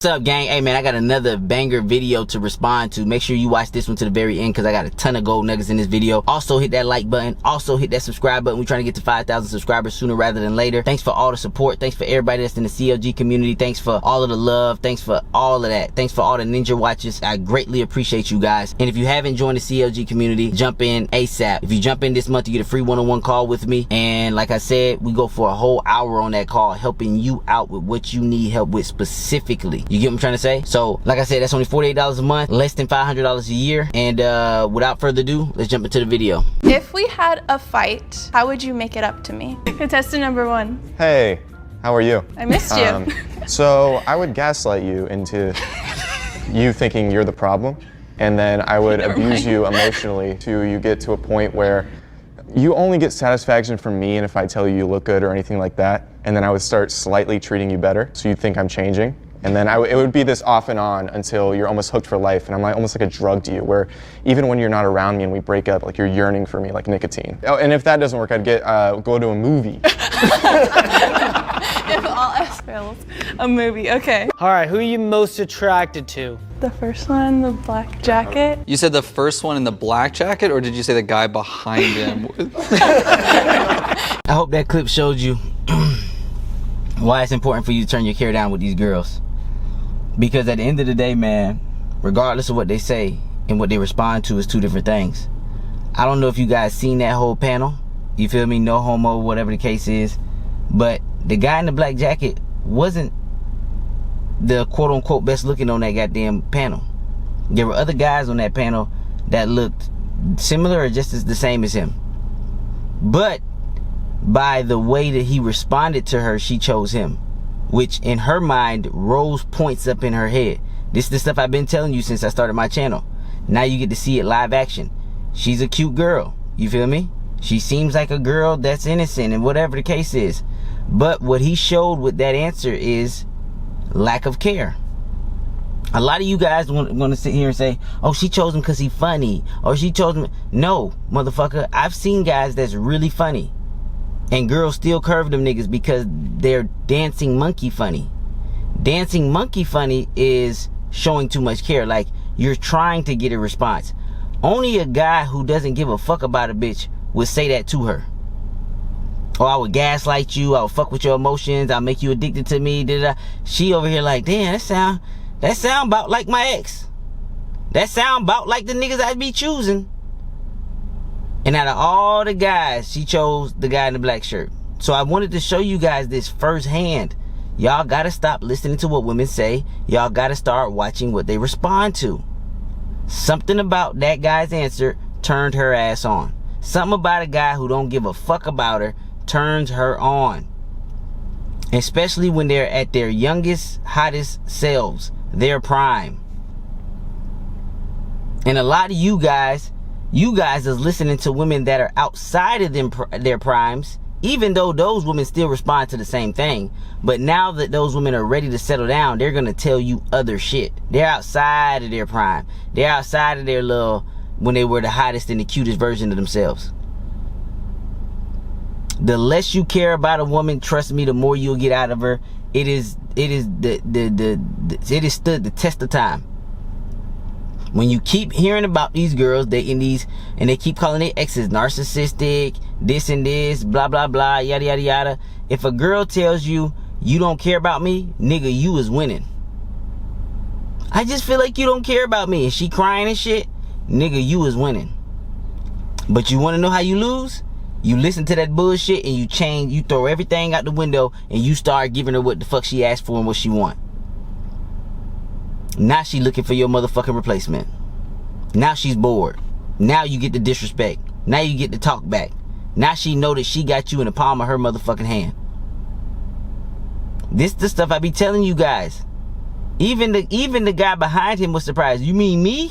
What's up, gang? Hey man, I got another banger video to respond to. Make sure you watch this one to the very end because I got a ton of gold nuggets in this video. Also hit that like button, also hit that subscribe button. We're trying to get to 5,000 subscribers sooner rather than later. Thanks for all the support. Thanks for everybody that's in the CLG community. Thanks for all of the love. Thanks for all of that. Thanks for all the ninja watches. I greatly appreciate you guys. And if you haven't joined the CLG community, jump in ASAP. If you jump in this month, you get a free one-on-one call with me. And like I said, we go for a whole hour on that call, helping you out with what you need help with specifically. You get what I'm trying to say? So like I said, that's only $48 a month, less than $500 a year. And without further ado, let's jump into the video. If we had a fight, how would you make it up to me? Contestant number 1. Hey, how are you? I missed you. So I would gaslight you into you thinking you're the problem, and then I would abuse you emotionally till you get to a point where you only get satisfaction from me and if I tell you you look good or anything like that, and then I would start slightly treating you better so you'd think I'm changing. And then it would be this off and on until you're almost hooked for life, and I'm like almost like a drug to you, where even when you're not around me and we break up, like you're yearning for me like nicotine. Oh, and if that doesn't work, I'd go to a movie. If all else fails, a movie. Okay. All right, who are you most attracted to? The first one, the black jacket. You said the first one in the black jacket, or did you say the guy behind him? I hope that clip showed you why it's important for you to turn your hair down with these girls. Because at the end of the day, man, regardless of what they say and what they respond to is two different things. I don't know if you guys seen that whole panel. You feel me? No homo, whatever the case is. But the guy in the black jacket wasn't the quote-unquote best looking on that goddamn panel. There were other guys on that panel that looked similar or just as the same as him. But by the way that he responded to her, she chose him, which in her mind rose points up in her head. This is the stuff I've been telling you since I started my channel. Now you get to see it live action. She's a cute girl, you feel me? She seems like a girl that's innocent and whatever the case is. But what he showed with that answer is lack of care. A lot of you guys want to sit here and say, oh, she chose him because he's funny, or she chose him. No, motherfucker, I've seen guys that's really funny and girls still curve them niggas because they're dancing monkey funny. Dancing monkey funny is showing too much care. Like, you're trying to get a response. Only a guy who doesn't give a fuck about a bitch would say that to her. Oh, I would gaslight you, I would fuck with your emotions, I'll make you addicted to me, da-da. She over here like, damn, that sound about like my ex. That sound about like the niggas I'd be choosing. And out of all the guys, she chose the guy in the black shirt. So I wanted to show you guys this firsthand. Y'all gotta stop listening to what women say. Y'all gotta start watching what they respond to. Something about that guy's answer turned her ass on. Something about a guy who don't give a fuck about her turns her on. Especially when they're at their youngest, hottest selves, their prime. And a lot of you guys is listening to women that are outside of their primes, even though those women still respond to the same thing. But now that those women are ready to settle down, they're gonna tell you other shit. They're outside of their prime. They're outside of their little, when they were the hottest and the cutest version of themselves. The less you care about a woman, trust me, the more you'll get out of her. It has stood the test of time. When you keep hearing about these girls dating these, and they keep calling their exes narcissistic, this and this, blah blah blah, yada yada yada. If a girl tells you you don't care about me, nigga, you is winning. I just feel like you don't care about me, and she crying and shit, nigga, you is winning. But you want to know how you lose? You listen to that bullshit and you change, you throw everything out the window and you start giving her what the fuck she asked for and what she want. Now she looking for your motherfucking replacement. Now she's bored. Now you get the disrespect. Now you get the talk back. Now she know that she got you in the palm of her motherfucking hand. This the stuff I be telling you guys. Even the guy behind him was surprised. You mean me?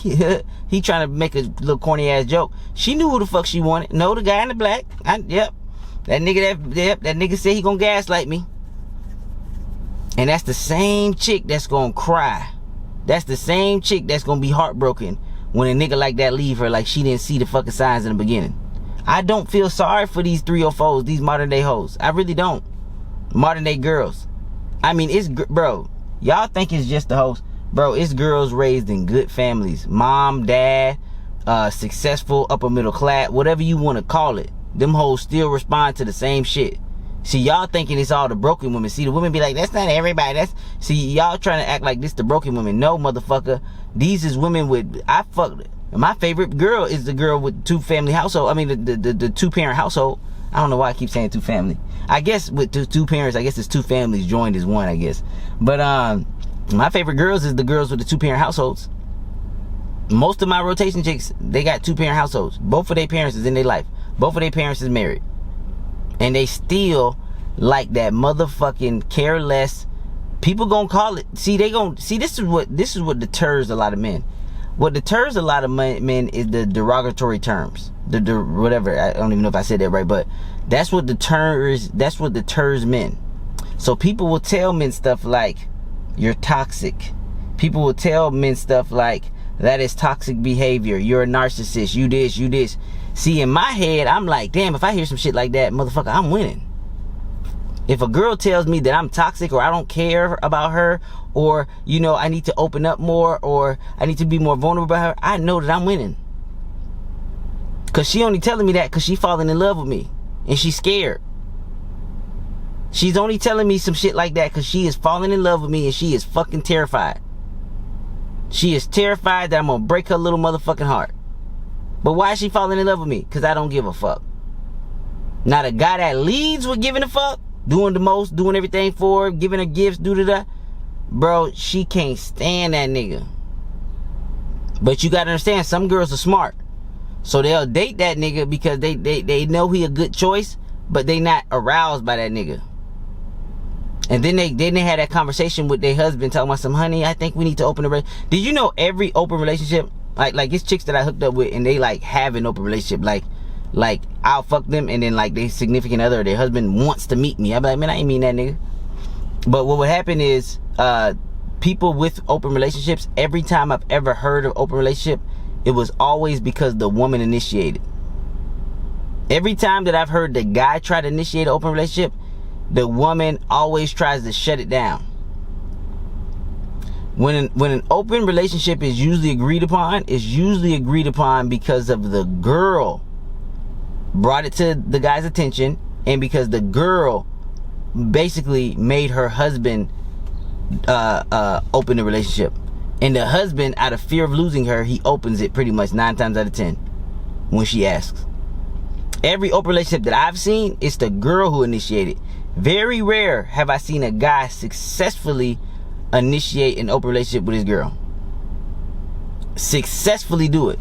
He trying to make a little corny ass joke. She knew who the fuck she wanted. No, the guy in the black. Yep. That nigga said he gonna gaslight me. And that's the same chick that's gonna cry. That's the same chick that's gonna be heartbroken when a nigga like that leave her, like she didn't see the fucking signs in the beginning. I don't feel sorry for these 304s, these modern day hoes. I really don't. Modern day girls. I mean, bro, Y'all think it's just the host. Bro, it's girls raised in good families. Mom, dad, successful, upper middle class, whatever you want to call it. Them hoes still respond to the same shit. See, y'all thinking it's all the broken women. See, the women be like, that's not everybody. See, y'all trying to act like this the broken women. No, motherfucker. These is women with, I fucked it. My favorite girl is the girl with two family household. I mean, the two parent household. I don't know why I keep saying two family. I guess with two parents, I guess it's two families joined as one, I guess. But my favorite girls is the girls with the two parent households. Most of my rotation chicks, they got two parent households. Both of their parents is in their life. Both of their parents is married. And they still like that motherfucking careless. People gonna call it. See, this is what deters a lot of men. What deters a lot of men is the derogatory terms. The whatever. I don't even know if I said that right, but that's what deters men. So people will tell men stuff like, you're toxic. People will tell men stuff like, that is toxic behavior. You're a narcissist. You this. See, in my head, I'm like, damn, if I hear some shit like that, motherfucker, I'm winning. If a girl tells me that I'm toxic, or I don't care about her, or, you know, I need to open up more, or I need to be more vulnerable about her, I know that I'm winning. Because she only telling me that because she falling in love with me. And she's scared. She's only telling me some shit like that because she is falling in love with me and she is fucking terrified. She is terrified that I'm going to break her little motherfucking heart. But why is she falling in love with me? Because I don't give a fuck. Now the guy that leads with giving a fuck, doing the most, doing everything for her, giving her gifts, bro, she can't stand that nigga. But you gotta understand, some girls are smart. So they'll date that nigga because they know he a good choice, but they not aroused by that nigga. And then they had that conversation with their husband talking about some, honey, I think we need to open a relationship. Did you know every open relationship, like it's chicks that I hooked up with and they like have an open relationship, like I'll fuck them and then like their significant other or their husband wants to meet me. I'll be like, man, I ain't mean that nigga. But what would happen is people with open relationships, every time I've ever heard of open relationship, it was always because the woman initiated. Every time that I've heard the guy try to initiate an open relationship, the woman always tries to shut it down. When an open relationship is usually agreed upon, it's usually agreed upon because of the girl brought it to the guy's attention, and because the girl basically made her husband open the relationship. And the husband, out of fear of losing her, he opens it pretty much 9 times out of 10 when she asks. Every open relationship that I've seen, it's the girl who initiated. Very rare have I seen a guy successfully initiate an open relationship with his girl. Successfully do it.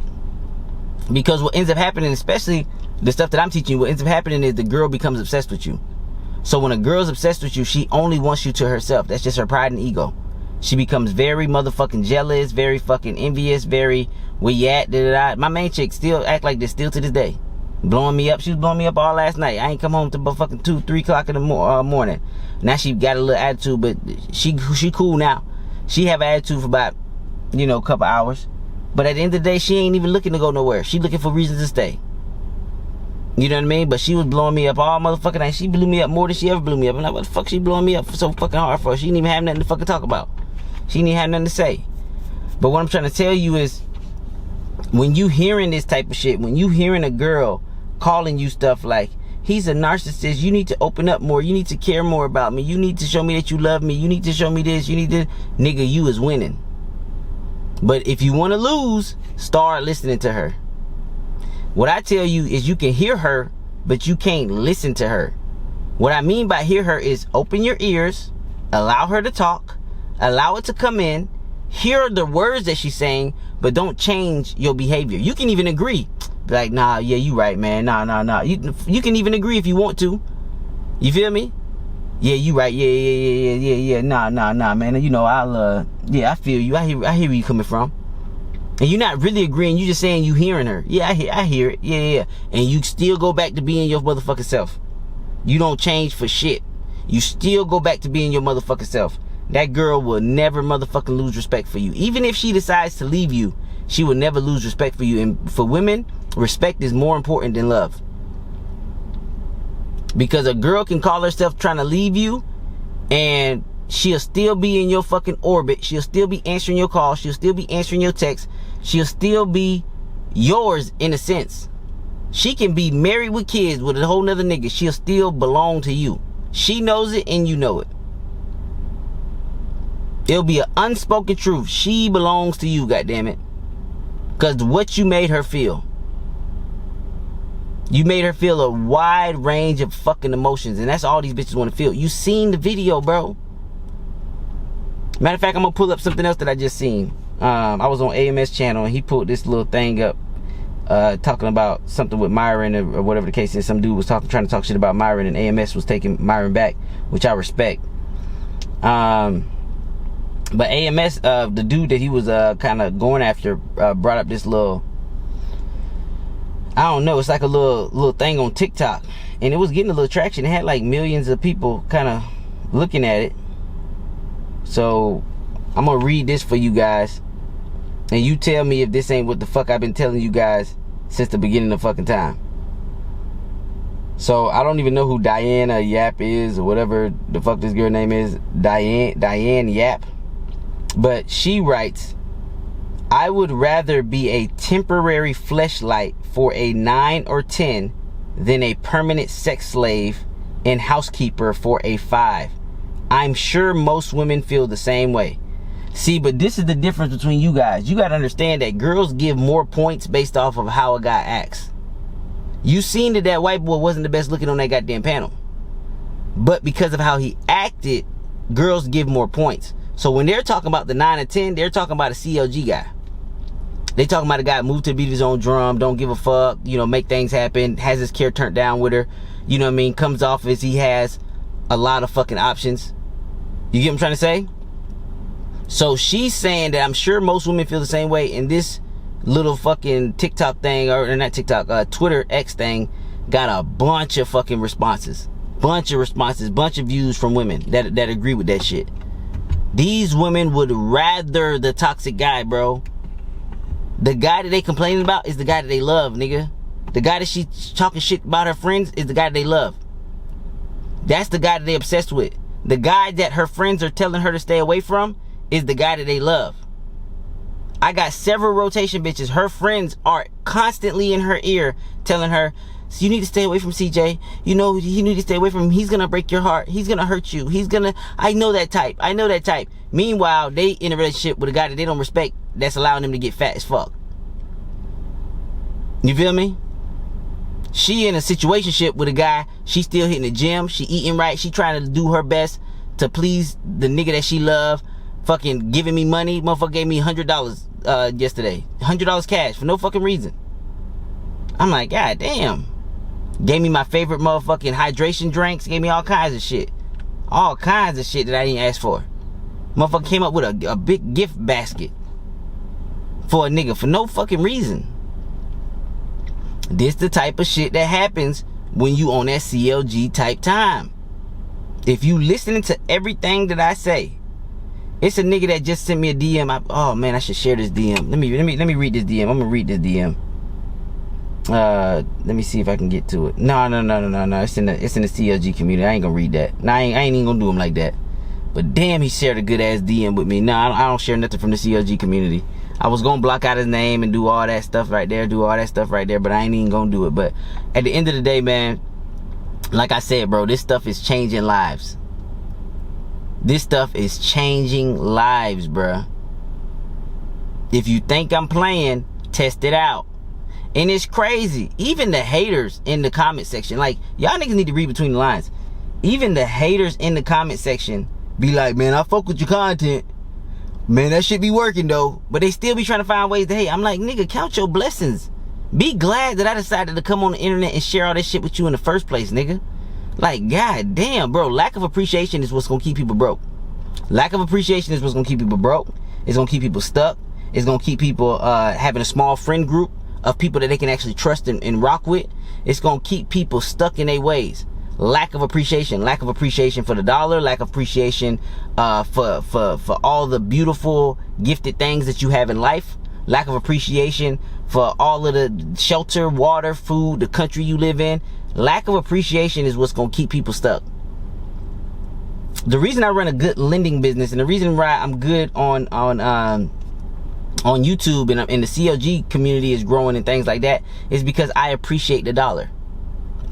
Because what ends up happening, especially the stuff that I'm teaching you, what ends up happening is the girl becomes obsessed with you. So when a girl's obsessed with you, she only wants you to herself. That's just her pride and ego. She becomes very motherfucking jealous, very fucking envious, very where you at, My main chick still act like this still to this day. Blowing me up. She was blowing me up all last night. I ain't come home till fucking 2, 3 o'clock in the morning. Now she got a little attitude, but she cool now. She have an attitude for about, a couple hours. But at the end of the day, she ain't even looking to go nowhere. She looking for reasons to stay. You know what I mean? But she was blowing me up all motherfucking night. She blew me up more than she ever blew me up. I'm like, what the fuck she blowing me up so fucking hard for? She didn't even have nothing to fucking talk about. She didn't even have nothing to say. But what I'm trying to tell you is, when you hearing this type of shit, when you hearing a girl calling you stuff like, he's a narcissist, you need to open up more, you need to care more about me, you need to show me that you love me, you need to show me this, you need to, nigga, you is winning. But if you want to lose, start listening to her. What I tell you is, you can hear her, but you can't listen to her. What I mean by hear her is, open your ears, allow her to talk, allow it to come in, hear the words that she's saying, but don't change your behavior. You can even agree. Like, nah, yeah, you right, man. Nah. You can even agree if you want to. You feel me? Yeah, you right. Yeah. Nah, man. I feel you. I hear where you coming from. And you're not really agreeing. You just saying you hearing her. Yeah, I hear it. Yeah. And you still go back to being your motherfucking self. You don't change for shit. You still go back to being your motherfucking self. That girl will never motherfucking lose respect for you. Even if she decides to leave you, she will never lose respect for you. And for women, respect is more important than love. Because a girl can call herself trying to leave you, and she'll still be in your fucking orbit. She'll still be answering your calls. She'll still be answering your texts. She'll still be yours in a sense. She can be married with kids with a whole nother nigga. She'll still belong to you. She knows it and you know it. It'll be an unspoken truth. She belongs to you, goddammit. Because what you made her feel. You made her feel a wide range of fucking emotions. And that's all these bitches want to feel. You seen the video, bro. Matter of fact, I'm going to pull up something else that I just seen. I was on AMS channel and he pulled this little thing up. Talking about something with Myron or whatever the case is. Some dude was trying to talk shit about Myron and AMS was taking Myron back. Which I respect. But AMS, the dude that he was kind of going after, brought up this little, I don't know, it's like a little thing on TikTok. And it was getting a little traction. It had like millions of people kind of looking at it. So, I'm going to read this for you guys. And you tell me if this ain't what the fuck I've been telling you guys since the beginning of fucking time. So, I don't even know who Diana Yap is or whatever the fuck this girl name is. Diane Yap. But she writes, I would rather be a temporary fleshlight for a 9 or 10 than a permanent sex slave and housekeeper for a 5. I'm sure most women feel the same way. See, but this is the difference between you guys. You got to understand that girls give more points based off of how a guy acts. You seen that white boy wasn't the best looking on that goddamn panel. But because of how he acted, girls give more points. So when they're talking about the 9 and 10, they're talking about a CLG guy. They talking about a guy moved to the beat of his own drum, don't give a fuck, you know, make things happen, has his care turned down with her, you know what I mean, comes off as he has a lot of fucking options. You get what I'm trying to say? So she's saying that I'm sure most women feel the same way, and this little fucking TikTok thing, or not TikTok, Twitter X thing, got a bunch of fucking responses. Bunch of views from women that agree with that shit. These women would rather the toxic guy, bro. The guy that they complaining about is the guy that they love, nigga. The guy that she's talking shit about her friends is the guy that they love. That's the guy that they obsessed with. The guy that her friends are telling her to stay away from is the guy that they love. I got several rotation bitches. Her friends are constantly in her ear telling her, so you need to stay away from CJ. You know, you need to stay away from him. He's gonna break your heart. He's gonna hurt you. I know that type. Meanwhile, they in a relationship with a guy that they don't respect, that's allowing them to get fat as fuck. You feel me? She in a situationship with a guy, she still hitting the gym, she eating right, she trying to do her best to please the nigga that she love, fucking giving me money. Motherfucker gave me $100 yesterday. $100 cash for no fucking reason. I'm like, God damn. Gave me my favorite motherfucking hydration drinks. Gave me all kinds of shit. All kinds of shit that I didn't ask for. Motherfucker came up with a big gift basket for a nigga for no fucking reason. This the type of shit that happens when you on that CLG type time. If you listening to everything that I say, it's a nigga that just sent me a DM. Oh man, I should share this DM. Let me read this DM. I'm gonna read this DM. Let me see if I can get to it. No. It's in the CLG community. I ain't gonna read that. Nah, I ain't even gonna do him like that. But damn, he shared a good ass DM with me. No, I don't share nothing from the CLG community. I was gonna block out his name and do all that stuff right there, but I ain't even gonna do it. But at the end of the day, man, like I said, bro, this stuff is changing lives. This stuff is changing lives, bruh. If you think I'm playing, test it out. And it's crazy. Even the haters in the comment section, like, y'all niggas need to read between the lines. Even the haters in the comment section be like, man, I fuck with your content. Man, that shit be working though. But they still be trying to find ways to hate. I'm like, nigga, count your blessings. Be glad that I decided to come on the internet and share all this shit with you in the first place, nigga. Like, god damn, bro. Lack of appreciation is what's gonna keep people broke. Lack of appreciation is what's gonna keep people broke. It's gonna keep people stuck. It's gonna keep people having a small friend group of people that they can actually trust and rock with. It's gonna keep people stuck in their ways. Lack of appreciation for the dollar, lack of appreciation for all the beautiful gifted things that you have in life, lack of appreciation for all of the shelter, water, food, the country you live in. Lack of appreciation is what's gonna keep people stuck. The reason I run a good lending business, and the reason why I'm good on YouTube and the CLG community is growing and things like that, is because I appreciate the dollar.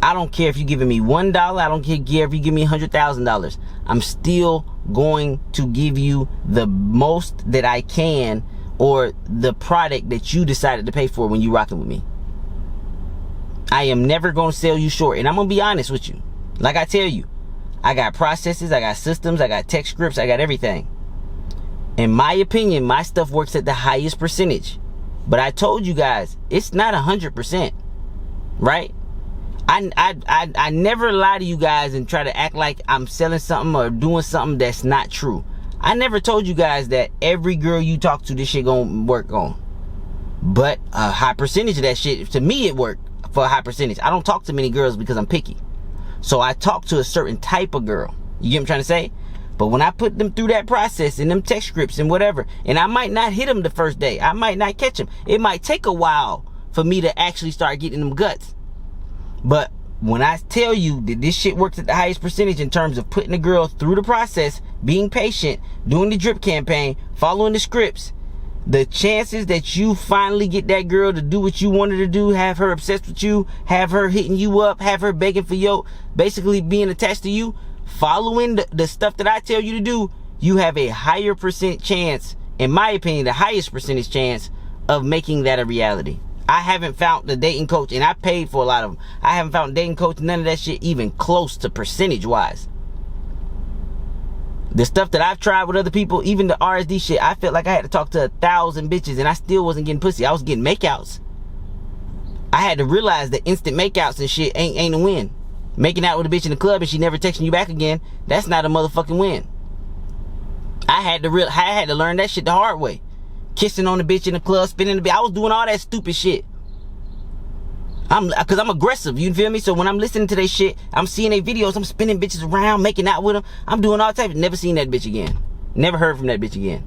I don't care if you're giving me $1. I don't care if you give me $100,000. I'm still going to give you the most that I can, or the product that you decided to pay for when you rocking with me. I am never going to sell you short. And I'm going to be honest with you. Like I tell you, I got processes, I got systems, I got text scripts, I got everything. In my opinion, my stuff works at the highest percentage. But I told you guys, it's not 100%. Right? I never lie to you guys and try to act like I'm selling something or doing something that's not true. I never told you guys that every girl you talk to, this shit gonna work on. But a high percentage of that shit, to me, it worked for a high percentage. I don't talk to many girls because I'm picky. So I talk to a certain type of girl. You get what I'm trying to say? But when I put them through that process and them text scripts and whatever, and I might not hit them the first day, I might not catch them. It might take a while for me to actually start getting them guts. But when I tell you that this shit works at the highest percentage in terms of putting the girl through the process, being patient, doing the drip campaign, following the scripts, the chances that you finally get that girl to do what you wanted to do, have her obsessed with you, have her hitting you up, have her begging for you, basically being attached to you, following the stuff that I tell you to do, you have a higher percent chance, in my opinion, the highest percentage chance of making that a reality. I haven't found the dating coach, and I paid for a lot of them. I haven't found a dating coach, none of that shit even close to percentage wise. The stuff that I've tried with other people, even the RSD shit, I felt like I had to talk to 1,000 bitches and I still wasn't getting pussy. I was getting makeouts. I had to realize that instant makeouts and shit ain't a win. Making out with a bitch in the club and she never texting you back again, that's not a motherfucking win. I had to learn that shit the hard way. Kissing on the bitch in the club, spinning the bitch. I was doing all that stupid shit. Cause I'm aggressive, you feel me? So when I'm listening to their shit, I'm seeing their videos, I'm spinning bitches around, making out with them. I'm doing all types. Never seen that bitch again. Never heard from that bitch again.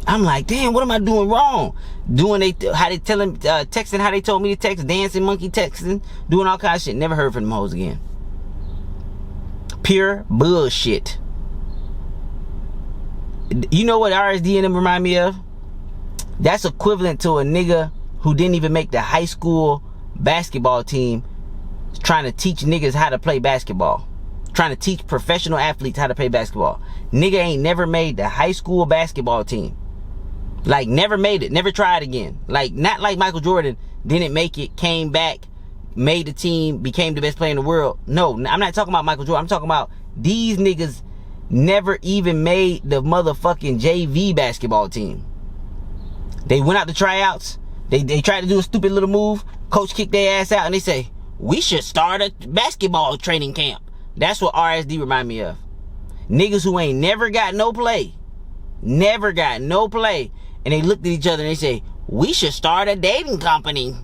I'm like, damn, what am I doing wrong? How they telling, texting how they told me to text, dancing, monkey texting, doing all kinds of shit. Never heard from them hoes again. Pure bullshit. You know what RSD and them remind me of? That's equivalent to a nigga who didn't even make the high school basketball team trying to teach niggas how to play basketball. Trying to teach professional athletes how to play basketball. Nigga ain't never made the high school basketball team. Like, never made it. Never tried again. Like, not like Michael Jordan didn't make it, came back, made the team, became the best player in the world. No, I'm not talking about Michael Jordan. I'm talking about these niggas never even made the motherfucking JV basketball team. They went out to tryouts. They tried to do a stupid little move. Coach kicked their ass out and they say, we should start a basketball training camp. That's what RSD remind me of. Niggas who ain't never got no play. Never got no play. And they looked at each other and they say, we should start a dating company.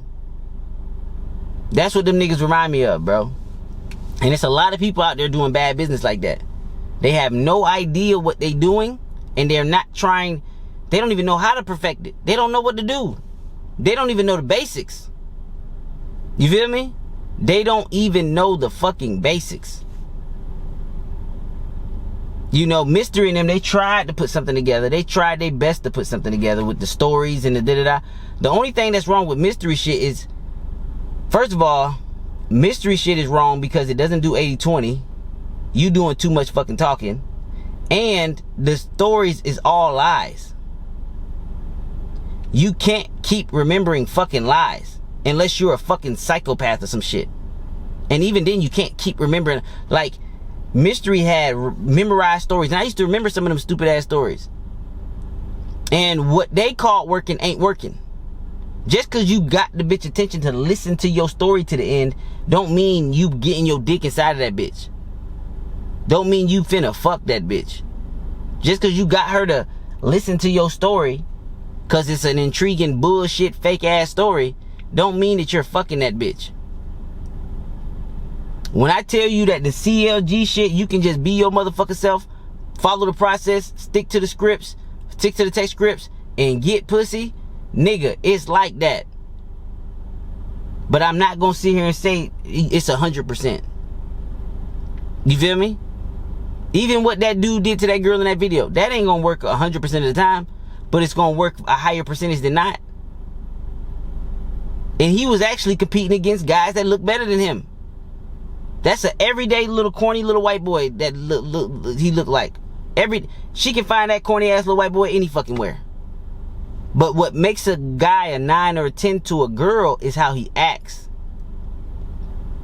That's what them niggas remind me of, bro. And it's a lot of people out there doing bad business like that. They have no idea what they doing, and they're not trying. They don't even know how to perfect it. They don't know what to do. They don't even know the basics. You feel me? They don't even know the fucking basics. You know, Mystery and them, they tried to put something together. They tried their best to put something together with the stories and the da-da-da. The only thing that's wrong with Mystery shit is, first of all, Mystery shit is wrong because it doesn't do 80-20. You doing too much fucking talking. And the stories is all lies. You can't keep remembering fucking lies unless you're a fucking psychopath or some shit. And even then you can't keep remembering. Like, Mystery had memorized stories, and I used to remember some of them stupid ass stories. And what they called working ain't working. Just cause you got the bitch attention to listen to your story to the end, don't mean you getting your dick inside of that bitch. Don't mean you finna fuck that bitch. Just cause you got her to listen to your story, cause it's an intriguing bullshit fake ass story, don't mean that you're fucking that bitch. When I tell you that the CLG shit, you can just be your motherfucking self, follow the process, stick to the scripts, stick to the text scripts, and get pussy, nigga, it's like that. But I'm not gonna sit here and say it's 100%. You feel me? Even what that dude did to that girl in that video, that ain't gonna work 100% of the time, but it's gonna work a higher percentage than not. And he was actually competing against guys that look better than him. That's an everyday little corny little white boy that he looked like. She can find that corny ass little white boy any fucking where. But what makes a guy a 9 or a 10 to a girl is how he acts.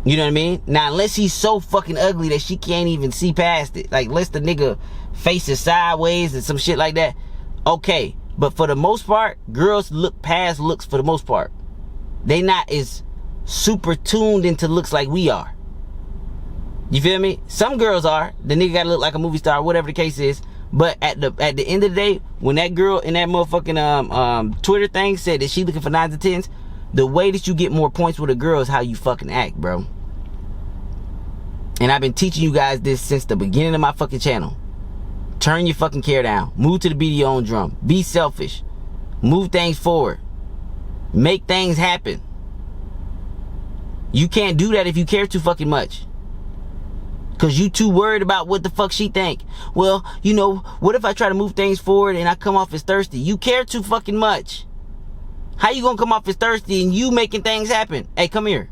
You know what I mean? Now, unless he's so fucking ugly that she can't even see past it. Like, unless the nigga face is sideways and some shit like that. Okay. But for the most part, girls look past looks for the most part. They not as super tuned into looks like we are. You feel me? Some girls are. The nigga gotta look like a movie star, whatever the case is. But at the end of the day, when that girl in that motherfucking Twitter thing said that she looking for 9s and 10s, the way that you get more points with a girl is how you fucking act, bro. And I've been teaching you guys this since the beginning of my fucking channel. Turn your fucking care down. Move to the beat of your own drum. Be selfish. Move things forward. Make things happen. You can't do that if you care too fucking much. Cause you too worried about what the fuck she think. Well, you know, what if I try to move things forward and I come off as thirsty? You care too fucking much. How you gonna come off as thirsty and you making things happen? Hey, come here.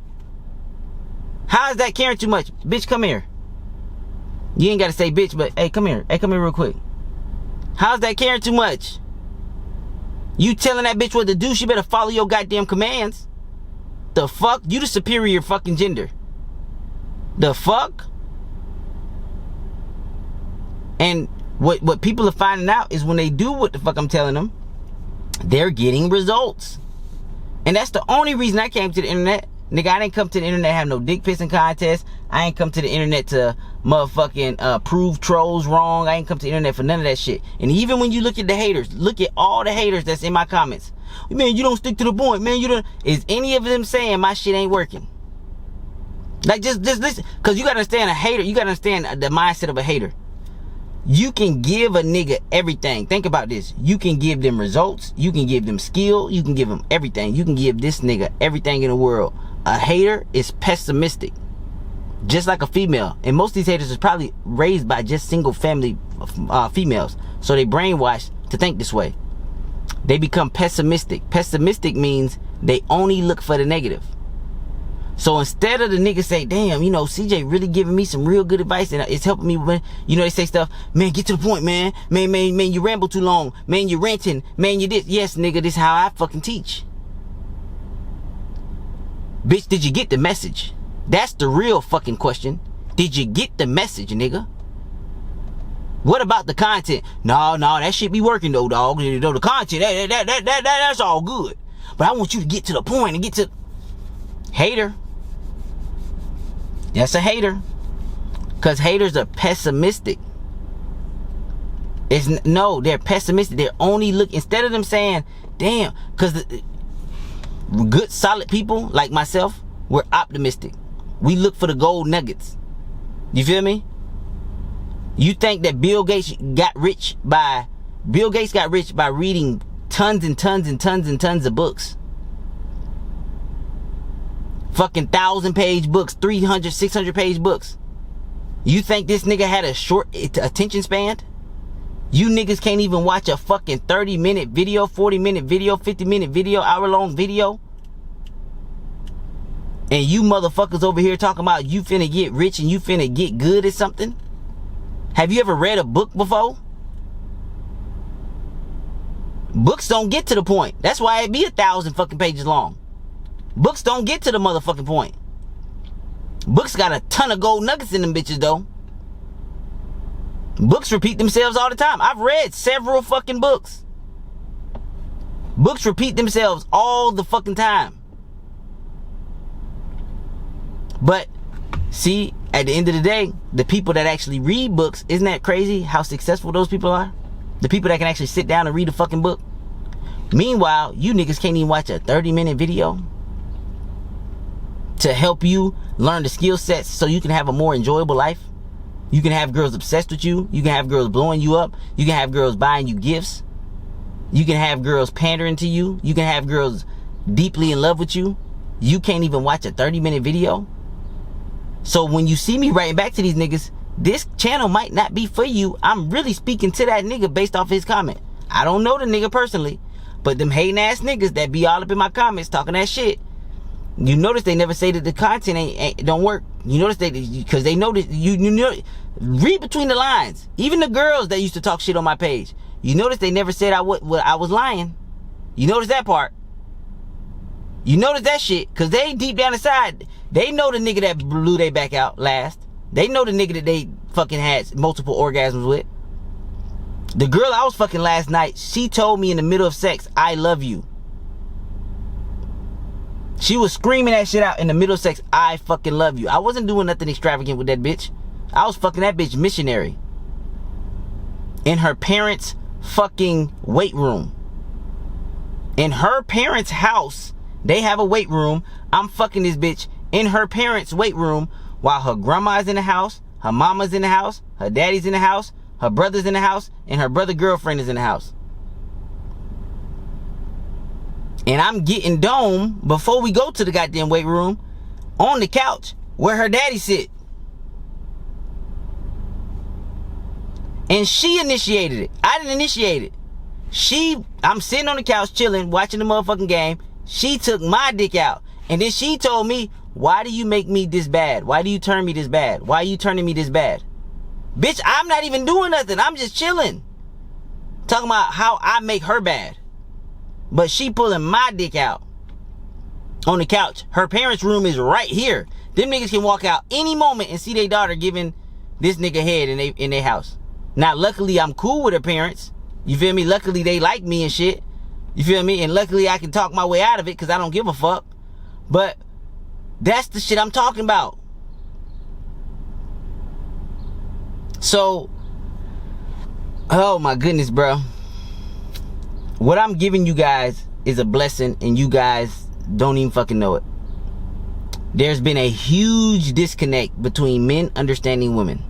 How is that caring too much? Bitch, come here. You ain't gotta say bitch, but hey, come here. Hey, come here real quick. How's that caring too much? You telling that bitch what to do, she better follow your goddamn commands. The fuck? You the superior fucking gender. The fuck? And what people are finding out is when they do what the fuck I'm telling them, they're getting results. And that's the only reason I came to the internet. Nigga, I didn't come to the internet to have no dick pissing contest. I ain't come to the internet to motherfucking prove trolls wrong. I ain't come to the internet for none of that shit. And even when you look at the haters, look at all the haters that's in my comments. Man, you don't stick to the point. Man, you don't. Is any of them saying my shit ain't working? Like, just listen. Because you got to understand a hater. You got to understand the mindset of a hater. You can give a nigga everything. Think about this. You can give them results. You can give them skill. You can give them everything. You can give this nigga everything in the world. A hater is pessimistic. Just like a female. And most of these haters is probably raised by just single family females. So they brainwashed to think this way. They become pessimistic. Pessimistic means they only look for the negative. So instead of the nigga say, damn, you know, CJ really giving me some real good advice and it's helping me when, you know, they say stuff, man, get to the point, man. Man, you ramble too long. Man, you ranting. Man, you this. Yes, nigga, this is how I fucking teach. Bitch, did you get the message? That's the real fucking question. Did you get the message, nigga? What about the content? No, that shit be working though, dog. The content, that's all good. But I want you to get to the point and get to... Hater. That's a hater. Because haters are pessimistic. No, they're pessimistic. They're only instead of them saying, damn, because good solid people like myself, we're optimistic. We look for the gold nuggets. You feel me? You think that Bill Gates got rich by reading tons and tons and tons and tons of books. Fucking 1,000-page books, 300, 600-page books. You think this nigga had a short attention span? You niggas can't even watch a fucking 30-minute video, 40-minute video, 50-minute video, hour-long video? And you motherfuckers over here talking about you finna get rich and you finna get good at something? Have you ever read a book before? Books don't get to the point. That's why it be 1,000 fucking pages long. Books don't get to the motherfucking point. Books got a ton of gold nuggets in them bitches though. Books repeat themselves all the time. I've read several fucking books. Books repeat themselves all the fucking time. But see, at the end of the day, the people that actually read books, isn't that crazy how successful those people are? The people that can actually sit down and read a fucking book. Meanwhile, you niggas can't even watch a 30-minute video to help you learn the skill sets so you can have a more enjoyable life. You can have girls obsessed with you. You can have girls blowing you up. You can have girls buying you gifts. You can have girls pandering to you. You can have girls deeply in love with you. You can't even watch a 30-minute video. So when you see me writing back to these niggas, this channel might not be for you. I'm really speaking to that nigga based off his comment. I don't know the nigga personally, but them hating ass niggas that be all up in my comments talking that shit, you notice they never say that the content ain't don't work. You notice they, because they know that you know, read between the lines. Even the girls that used to talk shit on my page, you notice they never said I was lying. You notice that part. You notice that shit, because they deep down inside, they know the nigga that blew their back out last. They know the nigga that they fucking had multiple orgasms with. The girl I was fucking last night, she told me in the middle of sex, I love you. She was screaming that shit out in the middle of sex, I fucking love you. I wasn't doing nothing extravagant with that bitch. I was fucking that bitch missionary. In her parents' fucking weight room. In her parents' house, they have a weight room. I'm fucking this bitch in her parents' weight room while her grandma's in the house, her mama's in the house, her daddy's in the house, her brother's in the house, and her brother girlfriend is in the house. And I'm getting dome before we go to the goddamn weight room on the couch where her daddy sit. And she initiated it. I didn't initiate it. I'm sitting on the couch chilling, watching the motherfucking game. She took my dick out. And then she told me, why do you make me this bad? Why do you turn me this bad? Why are you turning me this bad? Bitch, I'm not even doing nothing. I'm just chilling. Talking about how I make her bad. But she pulling my dick out on the couch. Her parents' room is right here. Them niggas can walk out any moment and see their daughter giving this nigga head in their house. Now, luckily, I'm cool with her parents. You feel me? Luckily, they like me and shit. You feel me? And luckily, I can talk my way out of it because I don't give a fuck. But that's the shit I'm talking about. So, oh my goodness, bro. What I'm giving you guys is a blessing, and you guys don't even fucking know it. There's been a huge disconnect between men understanding women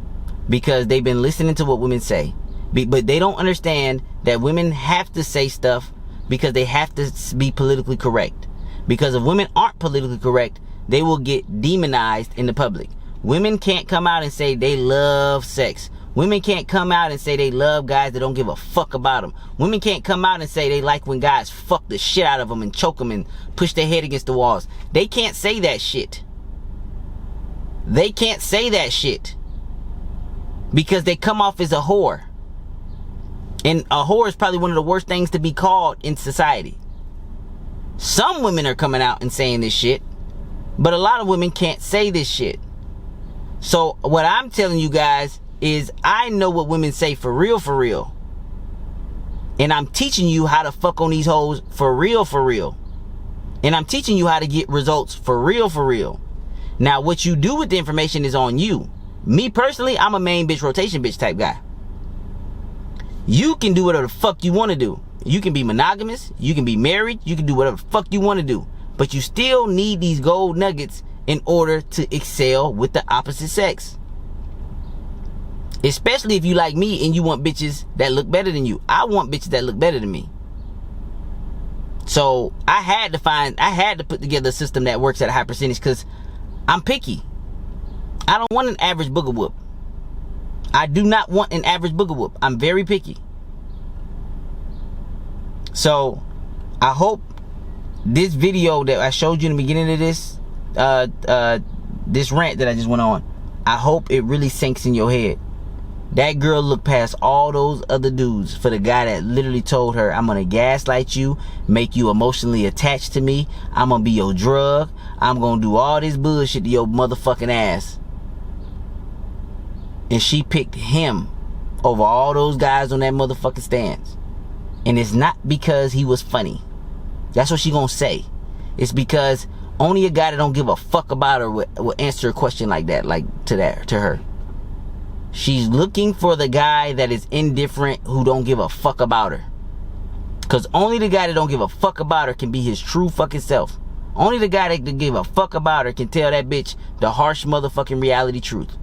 because they've been listening to what women say. But they don't understand that women have to say stuff because they have to be politically correct. Because if women aren't politically correct, they will get demonized in the public. Women can't come out and say they love sex. Women can't come out and say they love guys that don't give a fuck about them. Women can't come out and say they like when guys fuck the shit out of them and choke them and push their head against the walls. They can't say that shit. They can't say that shit. Because they come off as a whore. And a whore is probably one of the worst things to be called in society. Some women are coming out and saying this shit. But a lot of women can't say this shit. So what I'm telling you guys is I know what women say for real, for real. And I'm teaching you how to fuck on these hoes for real, for real. And I'm teaching you how to get results for real, for real. Now, what you do with the information is on you. Me personally, I'm a main bitch, rotation bitch type guy. You can do whatever the fuck you want to do. You can be monogamous. You can be married. You can do whatever the fuck you want to do. But you still need these gold nuggets in order to excel with the opposite sex. Especially if you like me and you want bitches that look better than you. I want bitches that look better than me. So I had to put together a system that works at a high percentage because I'm picky. I don't want an average booger whoop. I do not want an average booger whoop. I'm very picky. So I hope this video that I showed you in the beginning of this this rant that I just went on, I hope it really sinks in your head. That girl looked past all those other dudes for the guy that literally told her, I'm gonna gaslight you, make you emotionally attached to me, I'm gonna be your drug, I'm gonna do all this bullshit to your motherfucking ass. And she picked him over all those guys on that motherfucking stands. And it's not because he was funny. That's what she gonna say. It's because only a guy that don't give a fuck about her will answer a question like that, to her. She's looking for the guy that is indifferent, who don't give a fuck about her. Because only the guy that don't give a fuck about her can be his true fucking self. Only the guy that give a fuck about her can tell that bitch the harsh motherfucking reality truth.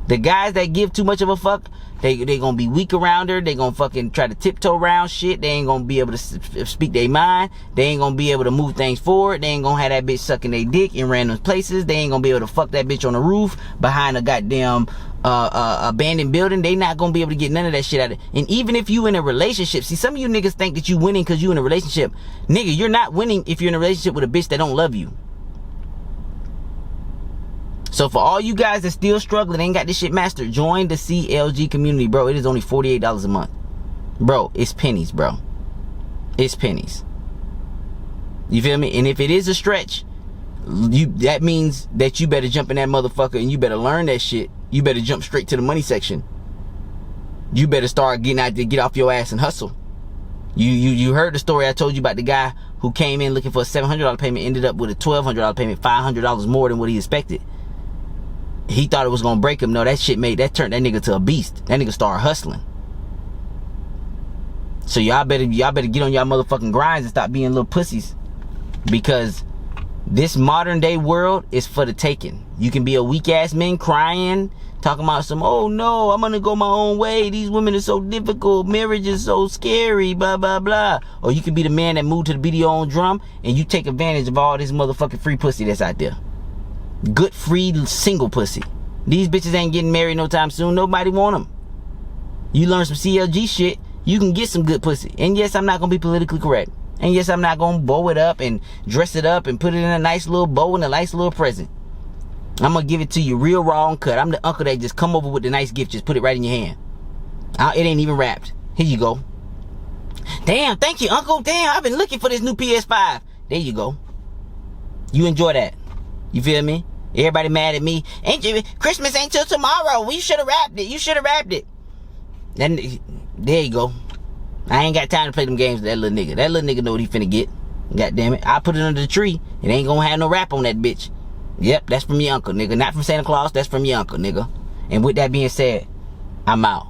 The guys that give too much of a fuck They gonna be weak around her. They gonna fucking try to tiptoe around shit. They ain't gonna be able to speak their mind. They ain't gonna be able to move things forward. They ain't gonna have that bitch sucking their dick in random places. They ain't gonna be able to fuck that bitch on the roof behind a goddamn abandoned building. They not gonna be able to get none of that shit out of it. And even if you in a relationship, see, some of you niggas think that you winning because you in a relationship. Nigga, you're not winning if you're in a relationship with a bitch that don't love you. So for all you guys that still struggling, ain't got this shit mastered, join the CLG community, bro. It is only $48 a month. Bro, it's pennies, bro. It's pennies. You feel me? And if it is a stretch, that means that you better jump in that motherfucker and you better learn that shit. You better jump straight to the money section. You better start getting out there, get off your ass and hustle. You heard the story I told you about the guy who came in looking for a $700 payment, ended up with a $1,200 payment, $500 more than what he expected. He thought it was gonna break him. No, that shit turned that nigga to a beast. That nigga started hustling. So y'all better get on y'all motherfucking grinds and stop being little pussies. Because this modern day world is for the taking. You can be a weak ass man crying, talking about some, oh no, I'm gonna go my own way. These women are so difficult. Marriage is so scary, blah, blah, blah. Or you can be the man that moved to the beat of your own drum and you take advantage of all this motherfucking free pussy that's out there. Good free single pussy. These bitches ain't getting married no time soon. Nobody want them. You learn some CLG shit, you can get some good pussy. And yes, I'm not gonna be politically correct. And yes, I'm not gonna bow it up and dress it up and put it in a nice little bow and a nice little present. I'm gonna give it to you real raw and cut. I'm the uncle that just come over with the nice gift, just put it right in your hand. It ain't even wrapped. Here you go. Damn, thank you, uncle. Damn, I've been looking for this new PS5. There you go. You enjoy that. You feel me? Everybody mad at me. Christmas ain't till tomorrow. We should have wrapped it. You should have wrapped it. Then there you go. I ain't got time to play them games with that little nigga. That little nigga know what he finna get. God damn it. I put it under the tree. It ain't gonna have no wrap on that bitch. Yep, that's from your uncle, nigga. Not from Santa Claus. That's from your uncle, nigga. And with that being said, I'm out.